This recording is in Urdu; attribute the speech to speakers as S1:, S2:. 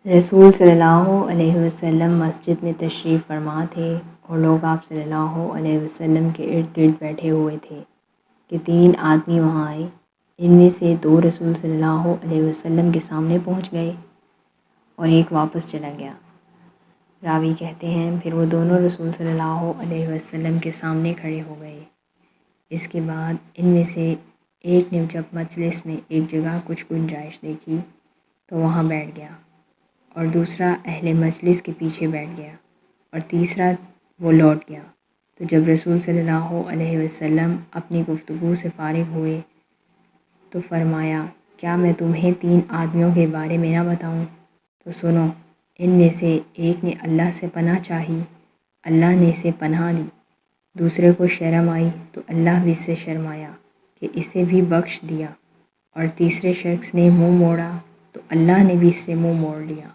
S1: رسول صلی اللہ علیہ وسلم مسجد میں تشریف فرما تھے اور لوگ آپ صلی اللہ علیہ وسلم کے ارد گرد بیٹھے ہوئے تھے کہ 3 آدمی وہاں آئے۔ ان میں سے 2 رسول صلی اللہ علیہ وسلم کے سامنے پہنچ گئے اور ایک واپس چلا گیا۔ راوی کہتے ہیں پھر وہ دونوں رسول صلی اللہ علیہ وسلم کے سامنے کھڑے ہو گئے۔ اس کے بعد ان میں سے ایک نے جب مجلس میں ایک جگہ کچھ گنجائش دیکھی تو وہاں بیٹھ گیا، اور دوسرا اہل مجلس کے پیچھے بیٹھ گیا، اور تیسرا وہ لوٹ گیا۔ تو جب رسول صلی اللہ علیہ وسلم اپنی گفتگو سے فارغ ہوئے تو فرمایا، کیا میں تمہیں 3 آدمیوں کے بارے میں نہ بتاؤں؟ تو سنو، ان میں سے ایک نے اللہ سے پناہ چاہی، اللہ نے اسے پناہ دی۔ دوسرے کو شرم آئی تو اللہ بھی اس سے شرمایا کہ اسے بھی بخش دیا، اور تیسرے شخص نے منہ موڑا تو اللہ نے بھی اس سے منہ موڑ لیا۔